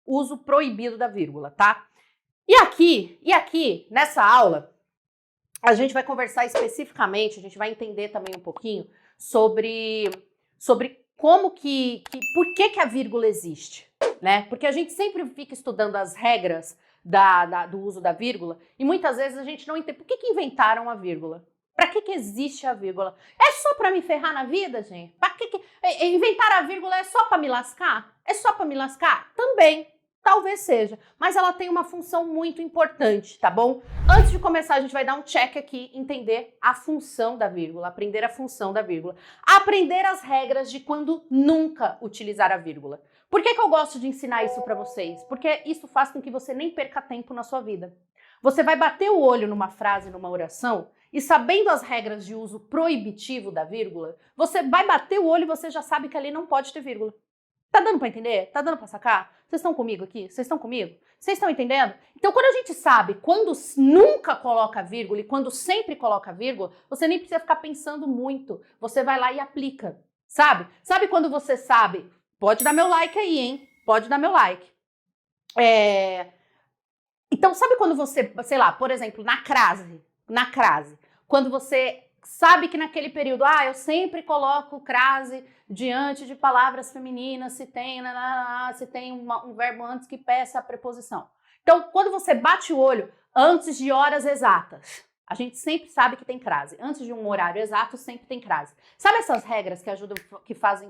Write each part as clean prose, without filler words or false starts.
uso proibido da vírgula, tá? E aqui, nessa aula, a gente vai conversar especificamente, a gente vai entender também um pouquinho sobre como por que a vírgula existe, né? Porque a gente sempre fica estudando as regras do uso da vírgula e muitas vezes a gente não entende por que inventaram a vírgula. Para que existe a vírgula? É só para me ferrar na vida, gente? Para que inventar a vírgula é só para me lascar? É só para me lascar? Também. Talvez seja, mas ela tem uma função muito importante, tá bom? Antes de começar, a gente vai dar um check aqui, entender a função da vírgula, aprender a função da vírgula, aprender as regras de quando nunca utilizar a vírgula. Por que eu gosto de ensinar isso para vocês? Porque isso faz com que você nem perca tempo na sua vida. Você vai bater o olho numa frase, numa oração, e sabendo as regras de uso proibitivo da vírgula, você vai bater o olho e você já sabe que ali não pode ter vírgula. Tá dando para entender? Tá dando para sacar? Vocês estão comigo aqui? Vocês estão comigo? Vocês estão entendendo? Então, quando a gente sabe quando nunca coloca vírgula e quando sempre coloca vírgula, você nem precisa ficar pensando muito. Você vai lá e aplica, sabe? Sabe quando você sabe? Pode dar meu like aí, hein? Pode dar meu like. Então, sabe quando você, sei lá, por exemplo, na crase, quando você sabe que naquele período, eu sempre coloco crase diante de palavras femininas, se tem um verbo antes que peça a preposição. Então, quando você bate o olho antes de horas exatas, a gente sempre sabe que tem crase. Antes de um horário exato, sempre tem crase. Sabe essas regras que ajudam, que faz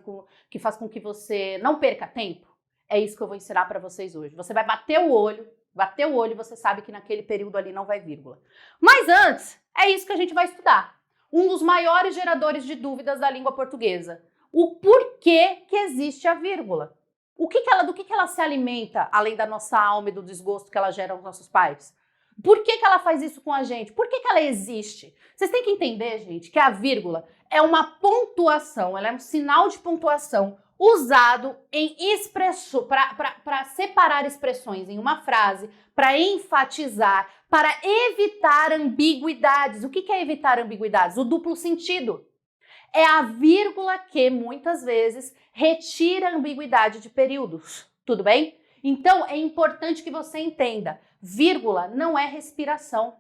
com que você não perca tempo? É isso que eu vou ensinar para vocês hoje. Você vai bater o olho e você sabe que naquele período ali não vai vírgula. Mas antes, é isso que a gente vai estudar. Um dos maiores geradores de dúvidas da língua portuguesa. O porquê que existe a vírgula. Do que ela se alimenta, além da nossa alma e do desgosto que ela gera aos nossos pais? Por que ela faz isso com a gente? Por que ela existe? Vocês têm que entender, gente, que a vírgula é uma pontuação, ela é um sinal de pontuação usado em para separar expressões em uma frase, para enfatizar, para evitar ambiguidades. O que é evitar ambiguidades? O duplo sentido. É a vírgula que, muitas vezes, retira a ambiguidade de períodos. Tudo bem? Então, é importante que você entenda. Vírgula não é respiração.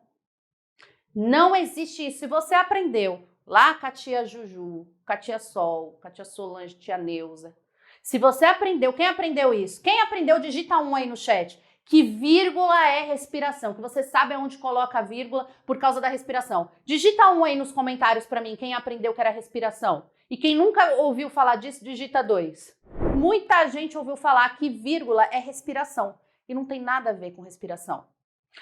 Não existe isso. Se você aprendeu lá com a tia Juju, com a tia Sol, com a tia Solange, tia Neuza. Se você aprendeu, quem aprendeu isso? Quem aprendeu, digita 1 aí no chat. Que vírgula é respiração, que você sabe aonde coloca a vírgula por causa da respiração. Digita 1 aí nos comentários para mim, quem aprendeu que era respiração. E quem nunca ouviu falar disso, digita 2. Muita gente ouviu falar que vírgula é respiração. E não tem nada a ver com respiração.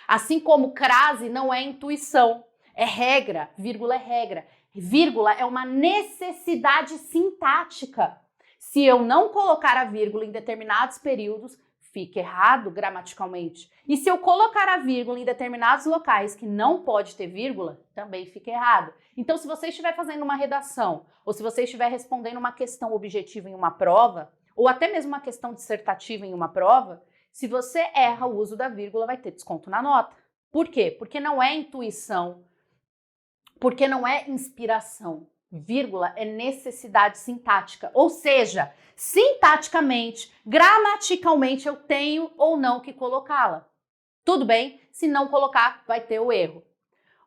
Assim como crase não é intuição, é regra, vírgula é regra. Vírgula é uma necessidade sintática. Se eu não colocar a vírgula em determinados períodos, fica errado gramaticalmente. E se eu colocar a vírgula em determinados locais que não pode ter vírgula, também fica errado. Então, se você estiver fazendo uma redação, ou se você estiver respondendo uma questão objetiva em uma prova, ou até mesmo uma questão dissertativa em uma prova, se você erra o uso da vírgula, vai ter desconto na nota. Por quê? Porque não é intuição, porque não é inspiração. Vírgula é necessidade sintática, ou seja, sintaticamente, gramaticalmente, eu tenho ou não que colocá-la. Tudo bem? Se não colocar, vai ter o erro.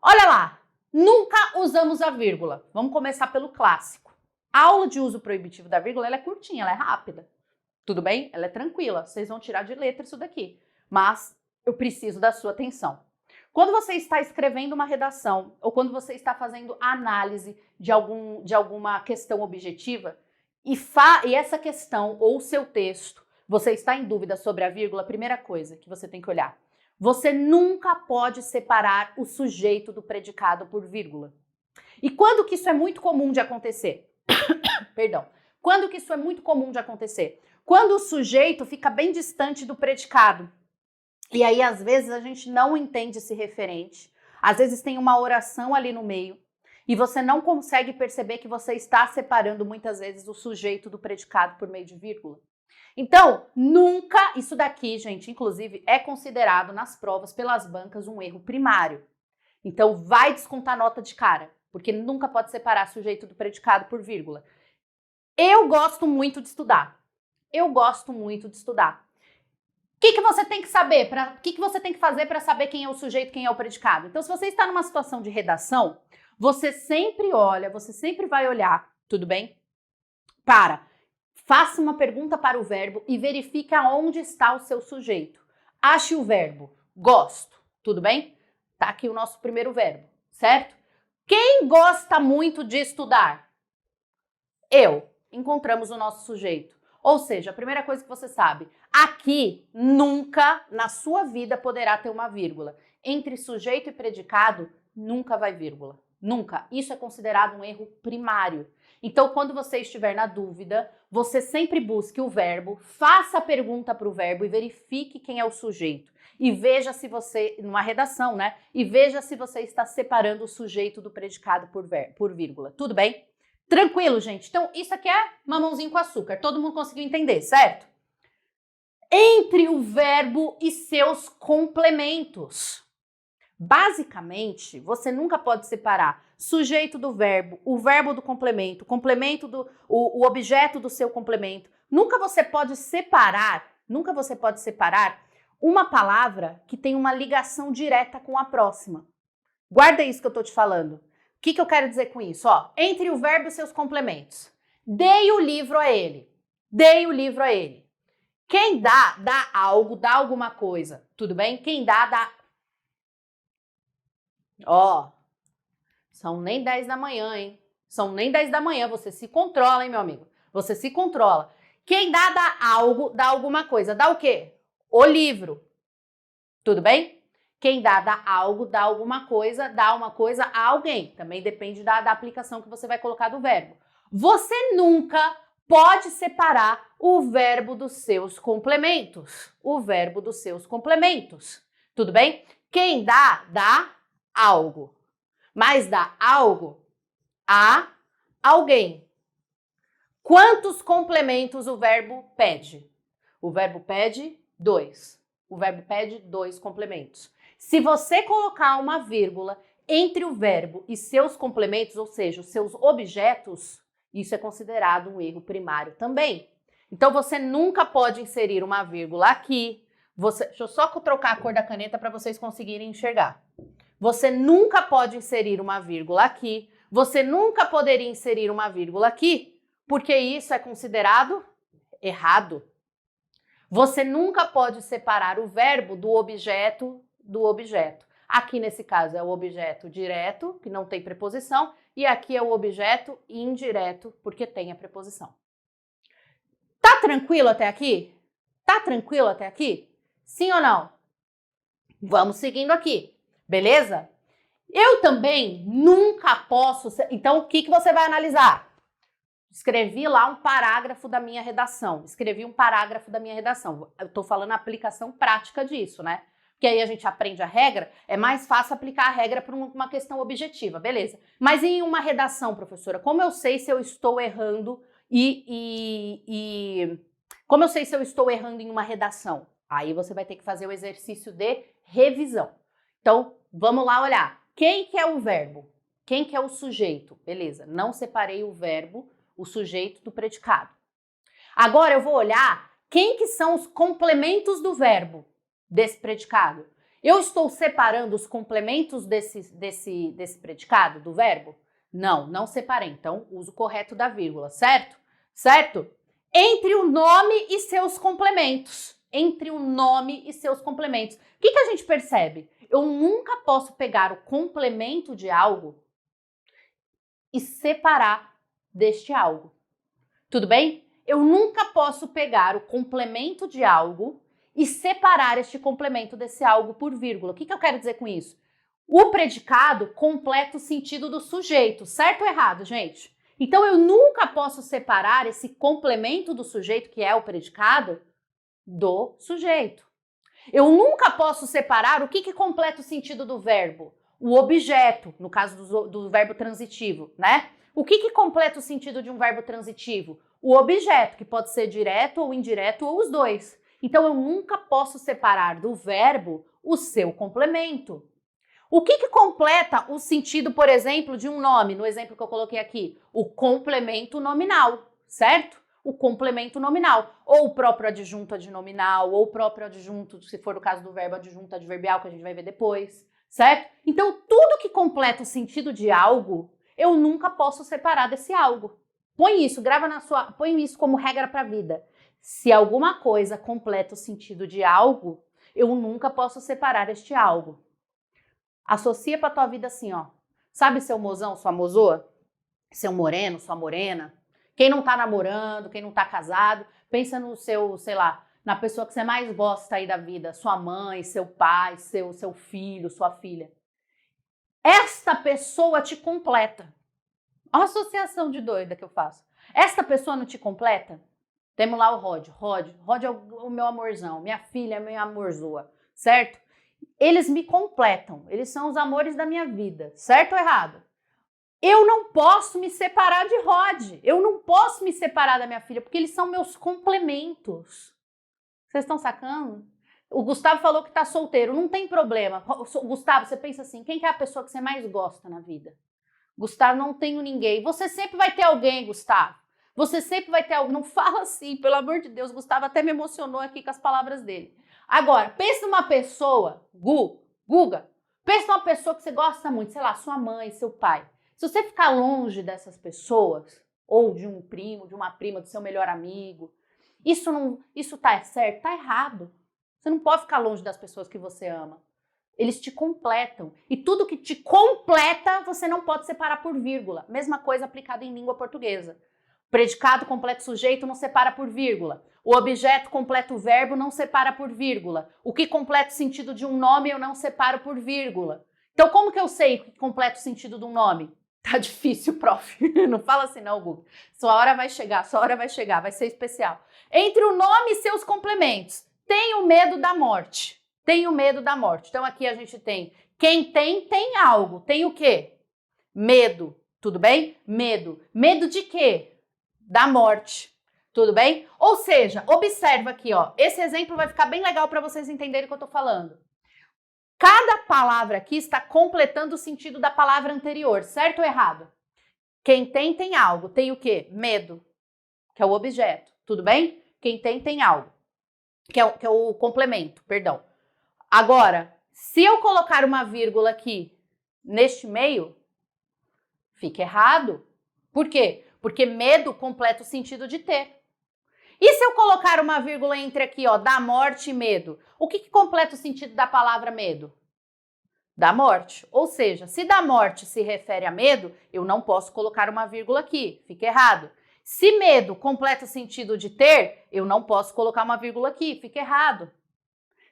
Olha lá, nunca usamos a vírgula. Vamos começar pelo clássico. A aula de uso proibitivo da vírgula, ela é curtinha, ela é rápida. Tudo bem? Ela é tranquila, vocês vão tirar de letra isso daqui. Mas eu preciso da sua atenção. Quando você está escrevendo uma redação ou quando você está fazendo análise de alguma questão objetiva e essa questão ou seu texto, você está em dúvida sobre a vírgula, a primeira coisa que você tem que olhar. Você nunca pode separar o sujeito do predicado por vírgula. E quando que isso é muito comum de acontecer? Perdão. Quando que isso é muito comum de acontecer? Quando o sujeito fica bem distante do predicado. E aí, às vezes, a gente não entende esse referente. Às vezes tem uma oração ali no meio e você não consegue perceber que você está separando muitas vezes o sujeito do predicado por meio de vírgula. Então, nunca, isso daqui, gente, inclusive, é considerado nas provas pelas bancas um erro primário. Então, vai descontar nota de cara, porque nunca pode separar sujeito do predicado por vírgula. Eu gosto muito de estudar. O você tem que saber? O que você tem que fazer para saber quem é o sujeito, quem é o predicado? Então, se você está numa situação de redação, você sempre olha, você sempre vai olhar, tudo bem? Faça uma pergunta para o verbo e verifique aonde está o seu sujeito. Ache o verbo gosto, tudo bem? Tá aqui o nosso primeiro verbo, certo? Quem gosta muito de estudar? Eu. Encontramos o nosso sujeito. Ou seja, a primeira coisa que você sabe, aqui nunca na sua vida poderá ter uma vírgula. Entre sujeito e predicado, nunca vai vírgula. Nunca. Isso é considerado um erro primário. Então, quando você estiver na dúvida, você sempre busque o verbo, faça a pergunta para o verbo e verifique quem é o sujeito. E veja se você, numa redação, né? E veja se você está separando o sujeito do predicado por vírgula. Tudo bem? Tranquilo, gente? Então, isso aqui é mamãozinho com açúcar. Todo mundo conseguiu entender, certo? Entre o verbo e seus complementos. Basicamente, você nunca pode separar sujeito do verbo, o verbo do complemento, o objeto do seu complemento. Nunca você pode separar uma palavra que tem uma ligação direta com a próxima. Guarda isso que eu tô te falando. O que eu quero dizer com isso? Ó, entre o verbo e seus complementos. Dei o livro a ele. Dei o livro a ele. Quem dá algo, dá alguma coisa. Tudo bem? Quem dá. Ó, são nem 10 da manhã, hein? São nem 10 da manhã. Você se controla, hein, meu amigo? Você se controla. Quem dá algo, dá alguma coisa. Dá o quê? O livro. Tudo bem? Quem dá algo, dá alguma coisa, dá uma coisa a alguém. Também depende da aplicação que você vai colocar do verbo. Você nunca pode separar o verbo dos seus complementos. O verbo dos seus complementos. Tudo bem? Quem dá algo. Mas dá algo a alguém. Quantos complementos o verbo pede? O verbo pede 2. O verbo pede 2 complementos. Se você colocar uma vírgula entre o verbo e seus complementos, ou seja, os seus objetos, isso é considerado um erro primário também. Então, você nunca pode inserir uma vírgula aqui. Deixa eu só trocar a cor da caneta para vocês conseguirem enxergar. Você nunca pode inserir uma vírgula aqui. Você nunca poderia inserir uma vírgula aqui, porque isso é considerado errado. Você nunca pode separar o verbo do objeto. Aqui, nesse caso, é o objeto direto, que não tem preposição, e aqui é o objeto indireto, porque tem a preposição. Tá tranquilo até aqui? Tá tranquilo até aqui? Sim ou não? Vamos seguindo aqui, beleza? Eu também nunca posso... Então, o que você vai analisar? Escrevi lá um parágrafo da minha redação. Eu tô falando a aplicação prática disso, né? Porque aí a gente aprende a regra, é mais fácil aplicar a regra para uma questão objetiva, beleza. Mas em uma redação, professora, como eu sei se eu estou errando como eu sei se eu estou errando em uma redação? Aí você vai ter que fazer o exercício de revisão. Então, vamos lá olhar. Quem que é o verbo? Quem que é o sujeito? Beleza, não separei o verbo, o sujeito do predicado. Agora eu vou olhar quem que são os complementos do verbo desse predicado. Eu estou separando os complementos desse predicado, do verbo? Não separei. Então, uso correto da vírgula, certo? Certo? Entre o nome e seus complementos. Entre o nome e seus complementos. O que a gente percebe? Eu nunca posso pegar o complemento de algo e separar deste algo. Tudo bem? Eu nunca posso pegar o complemento de algo e separar este complemento desse algo por vírgula. O que eu quero dizer com isso? O predicado completa o sentido do sujeito, certo ou errado, gente? Então, eu nunca posso separar esse complemento do sujeito, que é o predicado, do sujeito. Eu nunca posso separar o que completa o sentido do verbo? O objeto, no caso do verbo transitivo, né? O que completa o sentido de um verbo transitivo? O objeto, que pode ser direto ou indireto ou os dois. Então, eu nunca posso separar do verbo o seu complemento. O que completa o sentido, por exemplo, de um nome? No exemplo que eu coloquei aqui, o complemento nominal, certo? o complemento nominal, ou o próprio adjunto adnominal, ou o próprio adjunto, se for o caso do verbo, adjunto adverbial, que a gente vai ver depois, certo? Então, tudo que completa o sentido de algo, eu nunca posso separar desse algo. Põe isso, põe isso como regra para a vida. Se alguma coisa completa o sentido de algo, eu nunca posso separar este algo. Associa para tua vida assim, ó. Sabe seu mozão, sua mozoa? Seu moreno, sua morena? Quem não tá namorando, quem não tá casado, pensa no seu, sei lá, na pessoa que você mais gosta aí da vida, sua mãe, seu pai, seu filho, sua filha. Esta pessoa te completa. Olha a associação de doida que eu faço. Esta pessoa não te completa? Temos lá o Rod. Rod é o meu amorzão, minha filha é minha amorzoa, certo? Eles me completam, eles são os amores da minha vida, certo ou errado? Eu não posso me separar de Rod, eu não posso me separar da minha filha, porque eles são meus complementos. Vocês estão sacando? O Gustavo falou que tá solteiro, não tem problema. Gustavo, você pensa assim, quem que é a pessoa que você mais gosta na vida? Gustavo, não tenho ninguém. Você sempre vai ter alguém, Gustavo. Você sempre vai ter alguém. Não fala assim, pelo amor de Deus. Gustavo até me emocionou aqui com as palavras dele. Agora, pensa numa pessoa, Guga, pensa numa pessoa que você gosta muito, sei lá, sua mãe, seu pai. Se você ficar longe dessas pessoas, ou de um primo, de uma prima, do seu melhor amigo, isso tá certo? Tá errado. Você não pode ficar longe das pessoas que você ama. Eles te completam. E tudo que te completa, você não pode separar por vírgula. Mesma coisa aplicada em língua portuguesa. Predicado completa o sujeito não separa por vírgula. O objeto completa o verbo não separa por vírgula. O que completa o sentido de um nome eu não separo por vírgula. Então como que eu sei o que completa o sentido de um nome? Tá difícil, prof. Não fala assim não, Google. Sua hora vai chegar, vai ser especial. Entre o nome e seus complementos, tenho medo da morte. Tenho medo da morte. Então aqui a gente tem, quem tem algo. Tem o quê? Medo. Tudo bem? Medo. Medo de quê? Da morte. Tudo bem? Ou seja, observa aqui, ó. Esse exemplo vai ficar bem legal para vocês entenderem o que eu tô falando. Cada palavra aqui está completando o sentido da palavra anterior, certo ou errado? Quem tem algo. Tem o quê? Medo, que é o objeto. Tudo bem? Quem tem algo, que é o complemento, perdão. Agora, se eu colocar uma vírgula aqui neste meio, fica errado. Por quê? Porque medo completa o sentido de ter. E se eu colocar uma vírgula entre aqui, ó, da morte e medo? O que completa o sentido da palavra medo? Da morte. Ou seja, se da morte se refere a medo, eu não posso colocar uma vírgula aqui. Fica errado. Se medo completa o sentido de ter, eu não posso colocar uma vírgula aqui. Fica errado.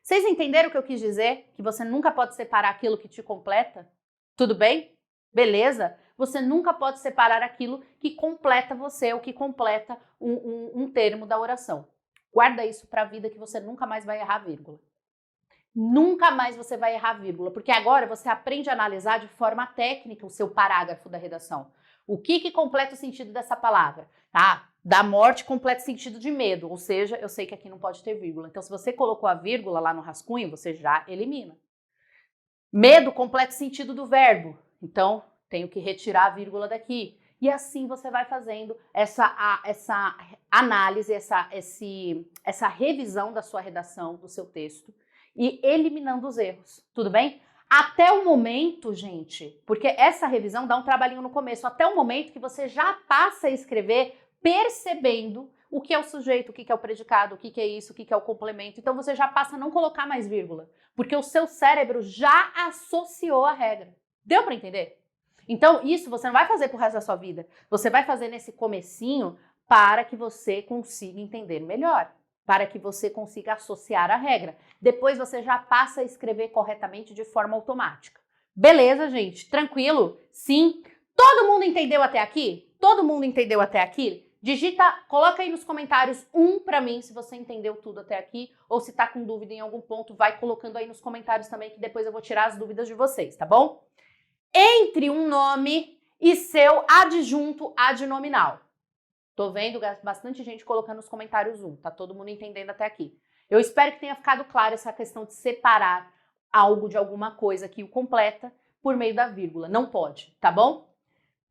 Vocês entenderam o que eu quis dizer? Que você nunca pode separar aquilo que te completa? Tudo bem? Beleza? Você nunca pode separar aquilo que completa você, ou que completa um termo da oração. Guarda isso para a vida que você nunca mais vai errar vírgula. Nunca mais você vai errar vírgula, porque agora você aprende a analisar de forma técnica o seu parágrafo da redação. O que completa o sentido dessa palavra? Tá? Da morte completa o sentido de medo, ou seja, eu sei que aqui não pode ter vírgula. Então, se você colocou a vírgula lá no rascunho, você já elimina. Medo completa o sentido do verbo. Então, tenho que retirar a vírgula daqui. E assim você vai fazendo essa análise, essa revisão da sua redação, do seu texto, e eliminando os erros. Tudo bem? Até o momento, gente, porque essa revisão dá um trabalhinho no começo, até o momento que você já passa a escrever percebendo o que é o sujeito, o que é o predicado, o que é isso, o que é o complemento. Então você já passa a não colocar mais vírgula, porque o seu cérebro já associou a regra. Deu para entender? Então isso você não vai fazer pro resto da sua vida. Você vai fazer nesse comecinho para que você consiga entender melhor, para que você consiga associar a regra. Depois você já passa a escrever corretamente de forma automática. Beleza, gente? Tranquilo? Sim? Todo mundo entendeu até aqui? Todo mundo entendeu até aqui? Coloca aí nos comentários para mim se você entendeu tudo até aqui, ou se tá com dúvida em algum ponto, vai colocando aí nos comentários também, que depois eu vou tirar as dúvidas de vocês, tá bom? Entre um nome e seu adjunto adnominal. Tô vendo bastante gente colocando nos comentários tá todo mundo entendendo até aqui. Eu espero que tenha ficado claro essa questão de separar algo de alguma coisa que o completa por meio da vírgula. Não pode, tá bom?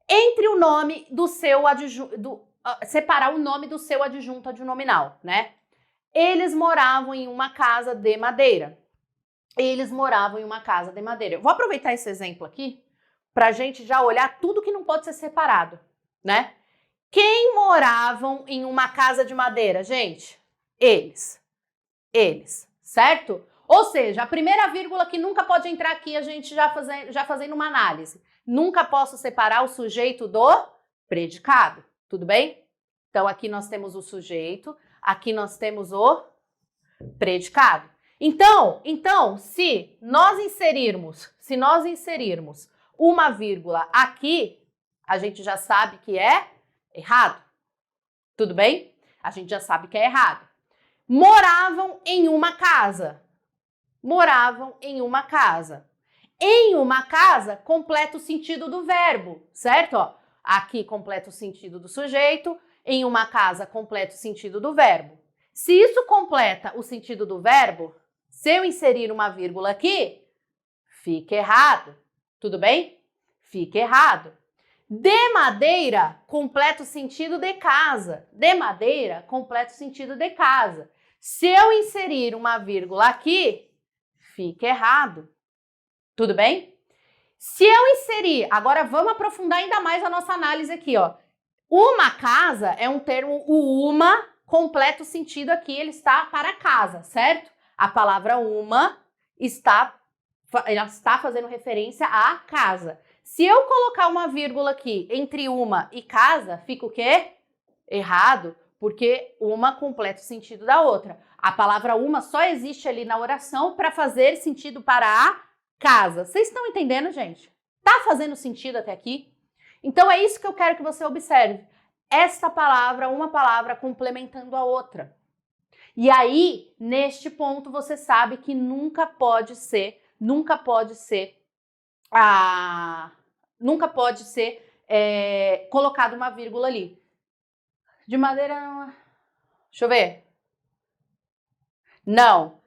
Entre o nome do seu adjunto... separar o nome do seu adjunto adnominal, né? Eles moravam em uma casa de madeira. Eles moravam em uma casa de madeira. Eu vou aproveitar esse exemplo aqui para a gente já olhar tudo que não pode ser separado, né? Quem moravam em uma casa de madeira, gente? Eles, certo? Ou seja, a primeira vírgula que nunca pode entrar aqui, a gente já fazendo uma análise. Nunca posso separar o sujeito do predicado, tudo bem? Então, aqui nós temos o sujeito, aqui nós temos o predicado. Então, se nós inserirmos uma vírgula aqui, a gente já sabe que é errado. Tudo bem? A gente já sabe que é errado. Moravam em uma casa. Moravam em uma casa. Em uma casa, completa o sentido do verbo, certo? Ó, aqui completa o sentido do sujeito, em uma casa completa o sentido do verbo. Se isso completa o sentido do verbo, se eu inserir uma vírgula aqui, fica errado. Tudo bem? Fica errado. De madeira, completa o sentido de casa. De madeira, completa o sentido de casa. Se eu inserir uma vírgula aqui, fica errado. Tudo bem? Se eu inserir, agora vamos aprofundar ainda mais a nossa análise aqui, ó. Uma casa é um termo, o uma completa o sentido aqui, ele está para casa, certo? A palavra uma está fazendo referência à casa. Se eu colocar uma vírgula aqui entre uma e casa, fica o quê? Errado, porque uma completa o sentido da outra. A palavra uma só existe ali na oração para fazer sentido para a casa. Vocês estão entendendo, gente? Tá fazendo sentido até aqui? Então é isso que eu quero que você observe. Esta palavra, uma palavra complementando a outra. E aí, neste ponto, você sabe que nunca pode ser colocado uma vírgula ali. De madeira, deixa eu ver. Não,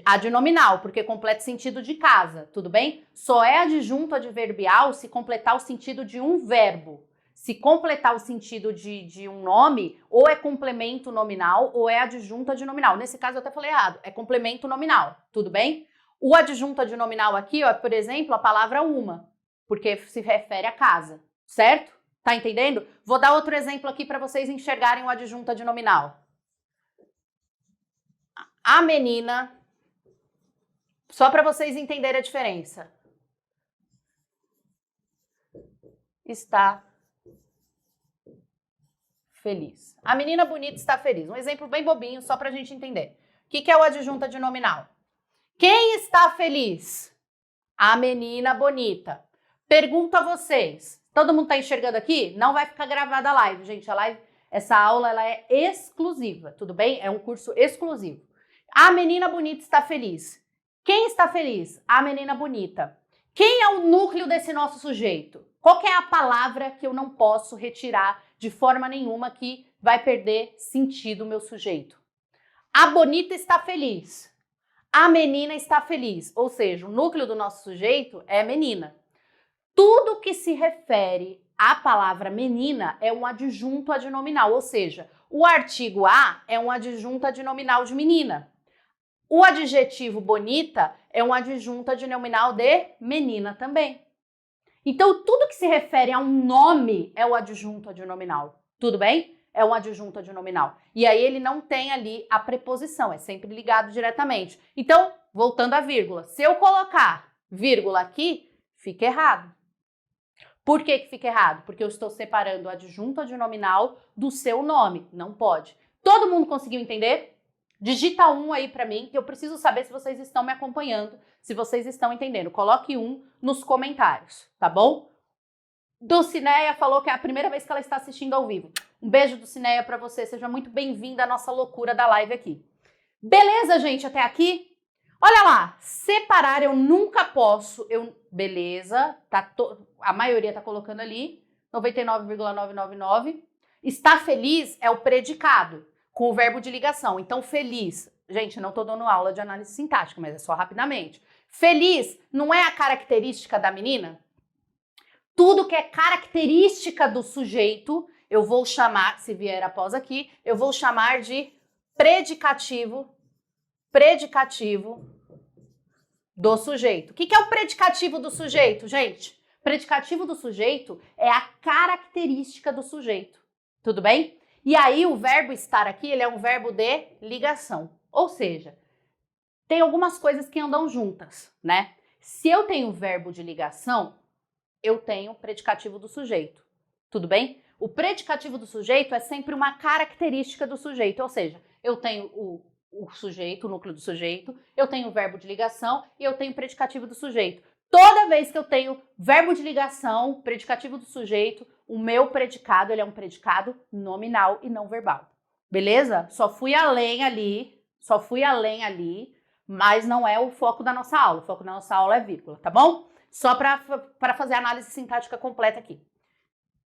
adnominal, porque completa o sentido de casa, tudo bem? Só é adjunto adverbial se completar o sentido de um verbo. Se completar o sentido de um nome, ou é complemento nominal ou é adjunto adnominal. Nesse caso eu até falei errado, é complemento nominal, tudo bem? O adjunto adnominal aqui, ó, por exemplo, a palavra uma, porque se refere à casa, certo? Tá entendendo? Vou dar outro exemplo aqui para vocês enxergarem o adjunto adnominal. A menina, só para vocês entenderem a diferença, está feliz. A menina bonita está feliz. Um exemplo bem bobinho, só para a gente entender. O que é o adjunto adnominal? Quem está feliz? A menina bonita. Pergunto a vocês. Todo mundo está enxergando aqui? Não vai ficar gravada a live, gente. A live, essa aula, ela é exclusiva, tudo bem? É um curso exclusivo. A menina bonita está feliz. Quem está feliz? A menina bonita. Quem é o núcleo desse nosso sujeito? Qual que é a palavra que eu não posso retirar de forma nenhuma que vai perder sentido o meu sujeito? A bonita está feliz. A menina está feliz. Ou seja, o núcleo do nosso sujeito é menina. Tudo que se refere à palavra menina é um adjunto adnominal, ou seja, o artigo a é um adjunto adnominal de menina. O adjetivo bonita é um adjunto adnominal de menina também. Então, tudo que se refere a um nome é o adjunto adnominal. Tudo bem? É um adjunto adnominal. E aí ele não tem ali a preposição, é sempre ligado diretamente. Então, voltando à vírgula, se eu colocar vírgula aqui, fica errado. Por que fica errado? Porque eu estou separando o adjunto adnominal do seu nome. Não pode. Todo mundo conseguiu entender? Digita 1 aí para mim, que eu preciso saber se vocês estão me acompanhando, se vocês estão entendendo. Coloque 1 nos comentários, tá bom? Dulcineia falou que é a primeira vez que ela está assistindo ao vivo. Um beijo, Dulcineia, para você. Seja muito bem-vinda à nossa loucura da live aqui. Beleza, gente, até aqui? Olha lá, separar eu nunca posso. Beleza, a maioria tá colocando ali, 99,999. Está feliz é o predicado, com o verbo de ligação. Então, feliz. Gente, não tô dando aula de análise sintática, mas é só rapidamente. Feliz não é a característica da menina? Tudo que é característica do sujeito eu vou chamar, se vier após aqui, eu vou chamar de predicativo do sujeito. O que é o predicativo do sujeito, gente? Predicativo do sujeito é a característica do sujeito, tudo bem? E aí o verbo estar aqui, ele é um verbo de ligação, ou seja, tem algumas coisas que andam juntas, né? Se eu tenho verbo de ligação, eu tenho predicativo do sujeito, tudo bem? O predicativo do sujeito é sempre uma característica do sujeito, ou seja, eu tenho o sujeito, o núcleo do sujeito, eu tenho o verbo de ligação e eu tenho o predicativo do sujeito. Toda vez que eu tenho verbo de ligação, predicativo do sujeito, o meu predicado, ele é um predicado nominal e não verbal. Beleza? Só fui além ali, mas não é o foco da nossa aula. O foco da nossa aula é vírgula, tá bom? Só para fazer a análise sintática completa aqui.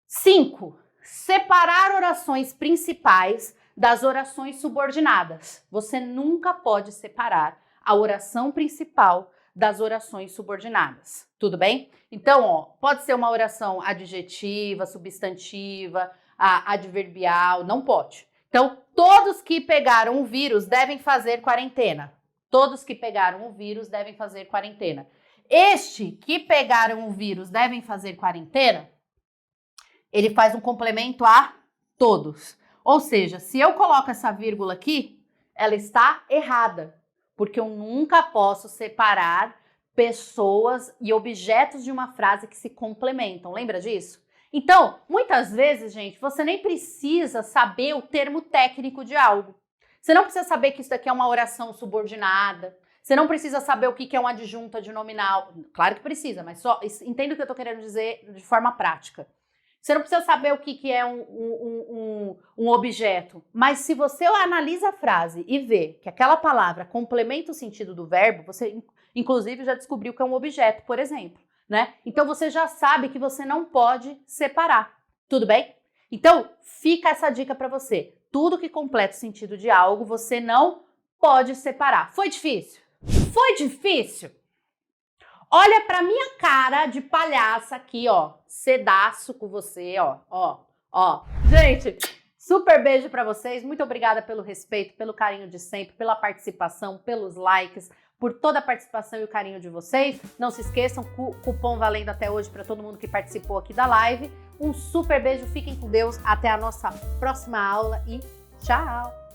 5. Separar orações principais das orações subordinadas. Você nunca pode separar a oração principal das orações subordinadas, tudo bem? Então, ó, pode ser uma oração adjetiva, substantiva, adverbial, não pode. Então, todos que pegaram o vírus devem fazer quarentena. Todos que pegaram o vírus devem fazer quarentena. Este que pegaram o vírus devem fazer quarentena, ele faz um complemento a todos. Ou seja, se eu coloco essa vírgula aqui, ela está errada, porque eu nunca posso separar pessoas e objetos de uma frase que se complementam. Lembra disso? Então, muitas vezes, gente, você nem precisa saber o termo técnico de algo. Você não precisa saber que isso daqui é uma oração subordinada. Você não precisa saber o que é uma adjunto adnominal. Claro que precisa, mas só entenda o que eu estou querendo dizer de forma prática. Você não precisa saber o que é um objeto, mas se você analisa a frase e vê que aquela palavra complementa o sentido do verbo, você inclusive já descobriu que é um objeto, por exemplo, né? Então você já sabe que você não pode separar, tudo bem? Então fica essa dica para você. Tudo que completa o sentido de algo, você não pode separar. Foi difícil? Foi difícil? Olha pra minha cara de palhaça aqui, ó. Sedaço com você, ó. Gente, super beijo pra vocês. Muito obrigada pelo respeito, pelo carinho de sempre, pela participação, pelos likes, por toda a participação e o carinho de vocês. Não se esqueçam, cupom valendo até hoje pra todo mundo que participou aqui da live. Um super beijo, fiquem com Deus. Até a nossa próxima aula e tchau!